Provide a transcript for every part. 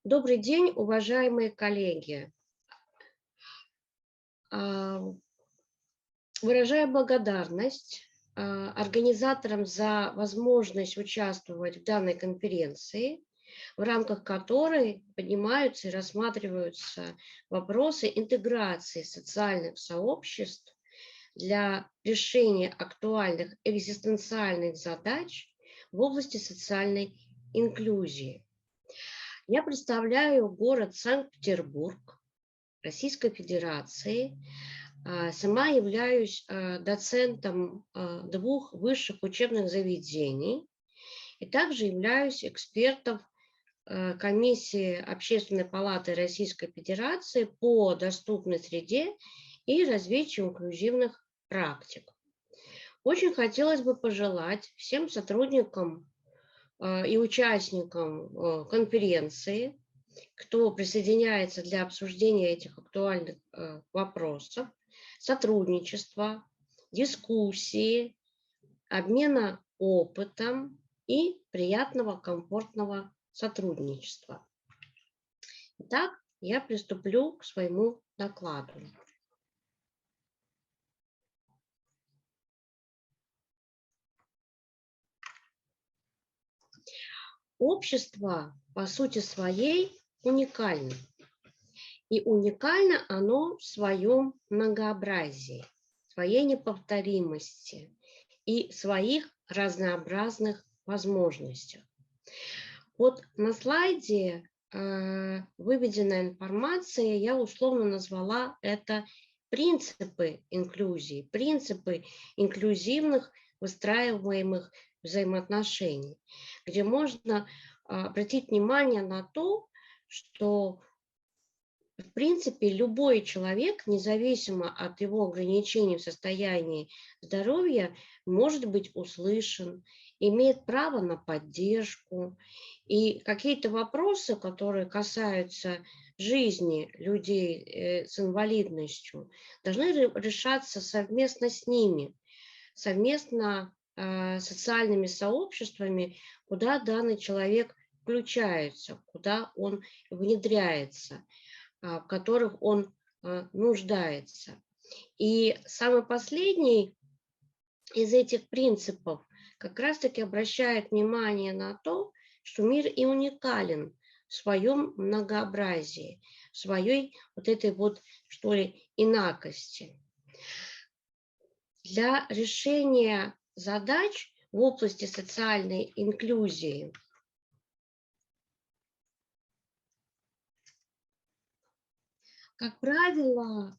Добрый день, уважаемые коллеги. А, Выражаю благодарность организаторам за возможность участвовать в данной конференции, в рамках которой поднимаются и рассматриваются вопросы интеграции социальных сообществ для решения актуальных экзистенциальных задач в области социальной инклюзии. Я представляю город Санкт-Петербург Российской Федерации. Сама являюсь доцентом двух высших учебных заведений и также являюсь экспертом комиссии Общественной палаты Российской Федерации по доступной среде и развитию инклюзивных практик. Очень хотелось бы пожелать всем сотрудникам и участникам конференции, кто присоединяется для обсуждения этих актуальных вопросов, сотрудничества, дискуссии, обмена опытом и приятного, комфортного сотрудничества. Итак, я приступлю к своему докладу. Общество по сути своей уникально. И уникально оно в своем многообразии, своей неповторимости и своих разнообразных возможностях. Вот на слайде выведенная информация, я условно назвала это принципы инклюзии, принципы инклюзивных выстраиваемых взаимоотношений, где можно обратить внимание на то, что в принципе любой человек, независимо от его ограничений в состоянии здоровья, может быть услышан, имеет право на поддержку. И какие-то вопросы, которые касаются жизни людей с инвалидностью, должны решаться совместно с ними, совместно социальными сообществами, куда данный человек включается, куда он внедряется, в которых он нуждается. И самый последний из этих принципов как раз-таки обращает внимание на то, что мир и уникален в своем многообразии, в своей вот этой вот, что ли, инакости. Для решения задач в области социальной инклюзии как правило,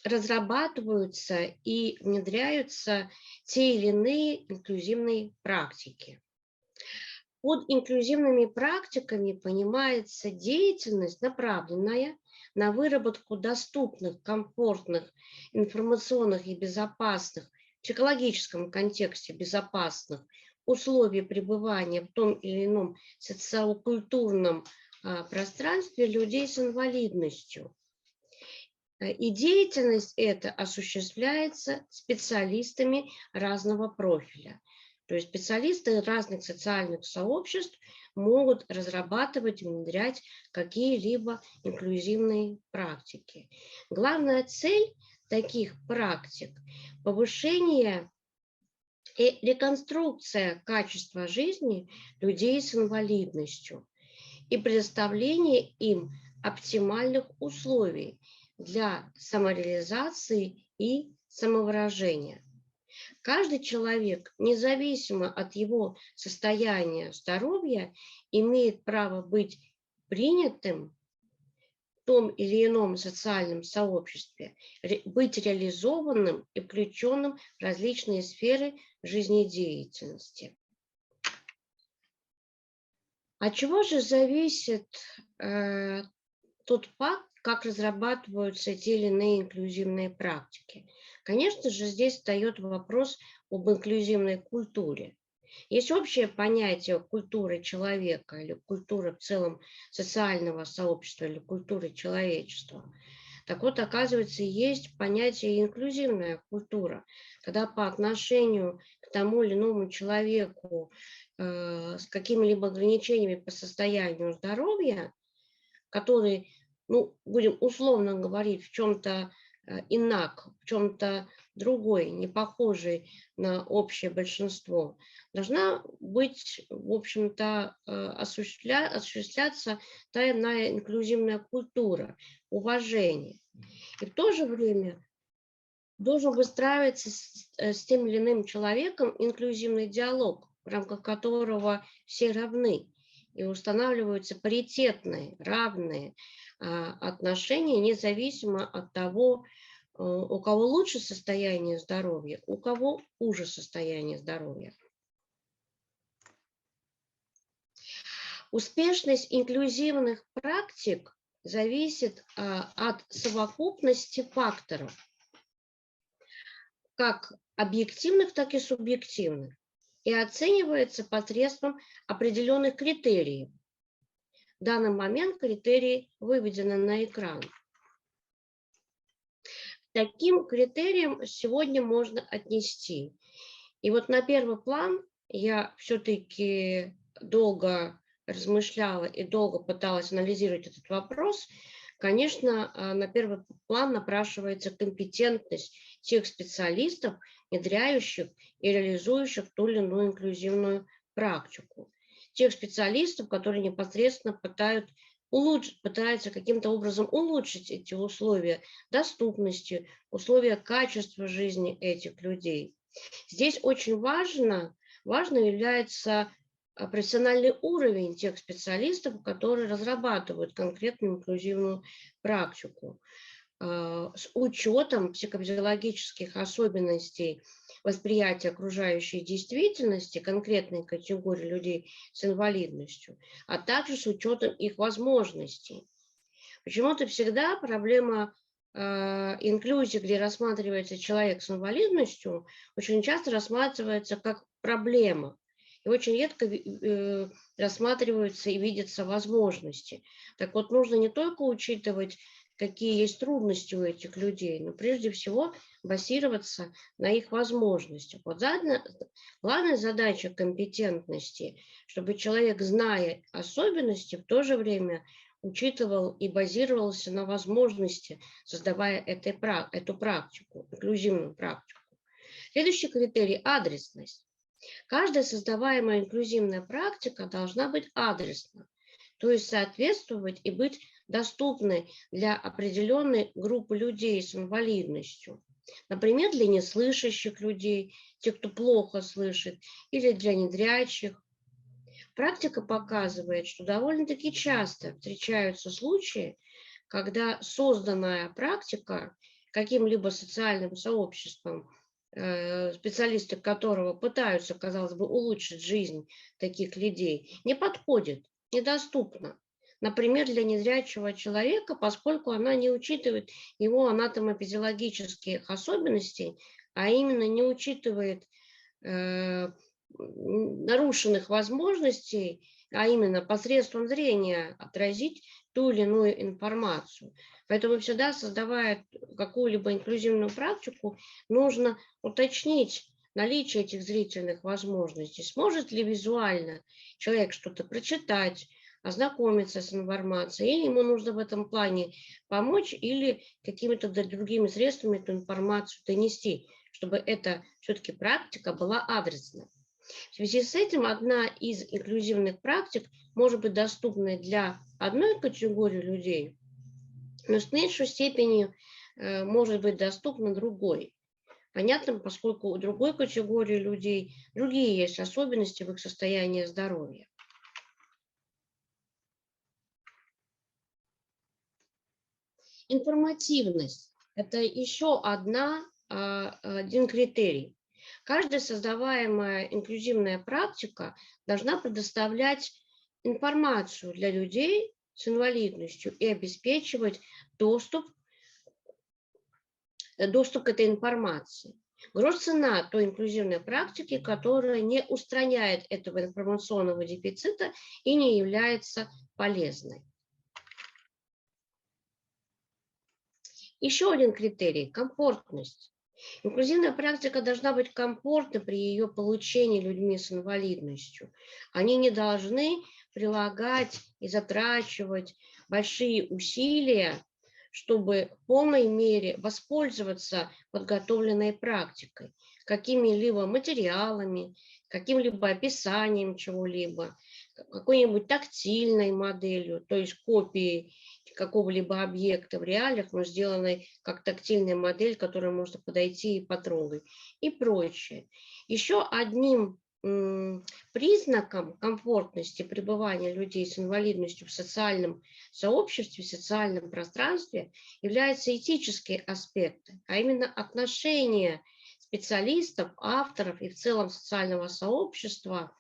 разрабатываются и внедряются те или иные инклюзивные практики. Под инклюзивными практиками понимается деятельность, направленная на выработку доступных, комфортных, информационных и безопасных, в психологическом контексте безопасных условий пребывания в том или ином социокультурном пространстве людей с инвалидностью. И деятельность эта осуществляется специалистами разного профиля. То есть специалисты разных социальных сообществ могут разрабатывать и внедрять какие-либо инклюзивные практики. Главная цель таких практик – повышение и реконструкция качества жизни людей с инвалидностью и предоставление им оптимальных условий для самореализации и самовыражения. Каждый человек, независимо от его состояния здоровья, имеет право быть принятым в том или ином социальном сообществе, быть реализованным и включенным в различные сферы жизнедеятельности. От чего же зависит тот факт, как разрабатываются те или иные инклюзивные практики? Конечно же, здесь встает вопрос об инклюзивной культуре. Есть общее понятие культуры человека или культуры в целом социального сообщества или культуры человечества. Так вот, оказывается, есть понятие инклюзивная культура, когда по отношению к тому или иному человеку с какими-либо ограничениями по состоянию здоровья, который, ну, будем условно говорить, в чем-то инак, в чем-то другой, не похожий на общее большинство, должна быть, в общем-то, осуществляться та иная инклюзивная культура, уважение. И в то же время должен выстраиваться с тем или иным человеком инклюзивный диалог, в рамках которого все равны и устанавливаются паритетные, равные отношения, независимо от того, у кого лучше состояние здоровья, у кого хуже состояние здоровья. Успешность инклюзивных практик зависит от совокупности факторов, как объективных, так и субъективных, и оценивается посредством определенных критериев. В данный момент критерии выведены на экран. Таким критериям сегодня можно отнести. И вот на первый план я все-таки долго размышляла и долго пыталась анализировать этот вопрос. Конечно, на первый план напрашивается компетентность тех специалистов, внедряющих и реализующих ту или иную инклюзивную практику. Тех специалистов, которые непосредственно пытаются каким-то образом улучшить эти условия доступности, условия качества жизни этих людей. Здесь очень важно является профессиональный уровень тех специалистов, которые разрабатывают конкретную инклюзивную практику с учетом психофизиологических особенностей восприятия окружающей действительности конкретной категории людей с инвалидностью, а также с учетом их возможностей. Почему-то всегда проблема инклюзии, где рассматривается человек с инвалидностью, очень часто рассматривается как проблема. И очень редко рассматриваются и видятся возможности. Так вот, нужно не только учитывать, какие есть трудности у этих людей, но прежде всего базироваться на их возможностях. Вот главная задача компетентности, чтобы человек, зная особенности, в то же время учитывал и базировался на возможности, создавая эту практику, инклюзивную практику. Следующий критерий – адресность. Каждая создаваемая инклюзивная практика должна быть адресна, то есть соответствовать и быть доступной для определенной группы людей с инвалидностью. Например, для неслышащих людей, тех, кто плохо слышит, или для незрячих. Практика показывает, что довольно-таки часто встречаются случаи, когда созданная практика каким-либо социальным сообществом, специалисты которого пытаются, казалось бы, улучшить жизнь таких людей, не подходит, недоступна. Например, для незрячего человека, поскольку она не учитывает его анатомофизиологических особенностей, а именно не учитывает нарушенных возможностей, а именно посредством зрения отразить ту или иную информацию. Поэтому всегда, создавая какую-либо инклюзивную практику, нужно уточнить наличие этих зрительных возможностей. Сможет ли визуально человек что-то прочитать, ознакомиться с информацией, или ему нужно в этом плане помочь, или какими-то другими средствами эту информацию донести, чтобы эта все-таки практика была адресной. В связи с этим одна из инклюзивных практик может быть доступна для одной категории людей, но с меньшей степенью может быть доступна другой. Понятно, поскольку у другой категории людей другие есть особенности в их состоянии здоровья. Информативность – это еще один критерий. Каждая создаваемая инклюзивная практика должна предоставлять информацию для людей с инвалидностью и обеспечивать доступ к этой информации. Грош цена той инклюзивной практики, которая не устраняет этого информационного дефицита и не является полезной. Еще один критерий – комфортность. Инклюзивная практика должна быть комфортна при ее получении людьми с инвалидностью. Они не должны прилагать и затрачивать большие усилия, чтобы в полной мере воспользоваться подготовленной практикой, какими-либо материалами, каким-либо описанием чего-либо, какой-нибудь тактильной моделью, то есть копией какого-либо объекта в реалиях, но сделанной как тактильная модель, к которой можно подойти и потрогать, и прочее. Еще одним признаком комфортности пребывания людей с инвалидностью в социальном сообществе, в социальном пространстве являются этические аспекты, а именно отношения специалистов, авторов и в целом социального сообщества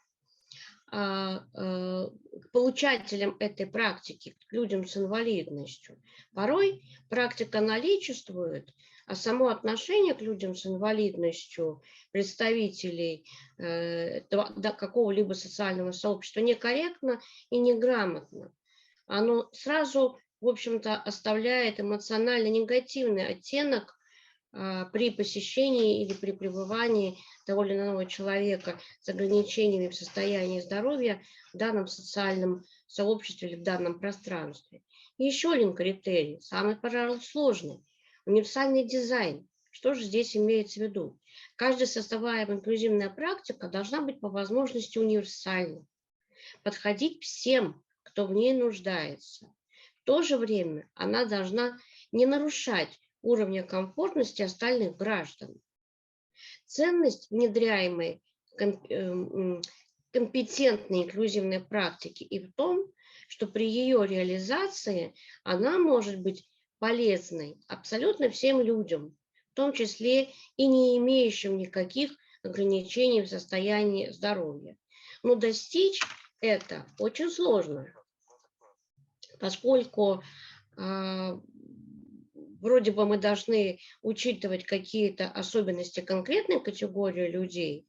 к получателям этой практики, к людям с инвалидностью. Порой практика наличествует, а само отношение к людям с инвалидностью представителей какого-либо социального сообщества некорректно и неграмотно. Оно сразу, в общем-то, оставляет эмоционально негативный оттенок при посещении или при пребывании того или иного человека с ограничениями в состоянии здоровья в данном социальном сообществе или в данном пространстве. И еще один критерий, самый, пожалуй, сложный – универсальный дизайн. Что же здесь имеется в виду? Каждая создаваемая инклюзивная практика должна быть по возможности универсальной, подходить всем, кто в ней нуждается. В то же время она должна не нарушать уровня комфортности остальных граждан. Ценность внедряемой компетентной инклюзивной практики и в том, что при ее реализации она может быть полезной абсолютно всем людям, в том числе и не имеющим никаких ограничений в состоянии здоровья. Но достичь это очень сложно, поскольку вроде бы мы должны учитывать какие-то особенности конкретной категории людей,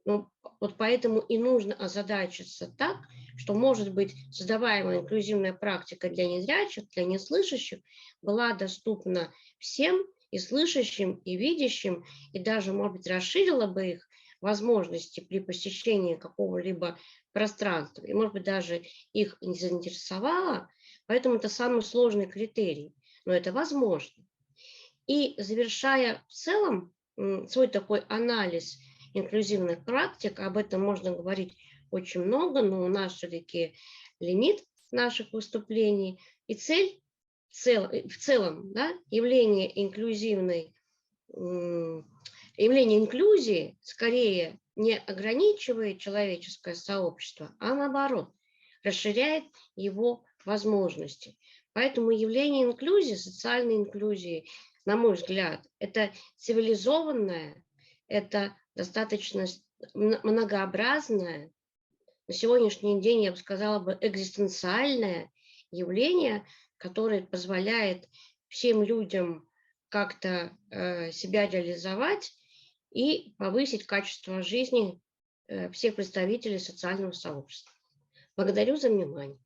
но вот поэтому и нужно озадачиться так, что, может быть, создаваемая инклюзивная практика для незрячих, для неслышащих была доступна всем, и слышащим, и видящим, и даже, может быть, расширила бы их возможности при посещении какого-либо пространства, и, может быть, даже их не заинтересовала. Поэтому это самый сложный критерий. Но это возможно. И завершая в целом свой такой анализ инклюзивных практик, об этом можно говорить очень много, но у нас все-таки лимит наших выступлений. И цель в целом, да, явление инклюзии скорее не ограничивает человеческое сообщество, а наоборот, расширяет его возможности. Поэтому явление инклюзии, социальной инклюзии, на мой взгляд, это цивилизованное, это достаточно многообразное, на сегодняшний день, я бы сказала, экзистенциальное явление, которое позволяет всем людям как-то себя реализовать и повысить качество жизни всех представителей социального сообщества. Благодарю за внимание.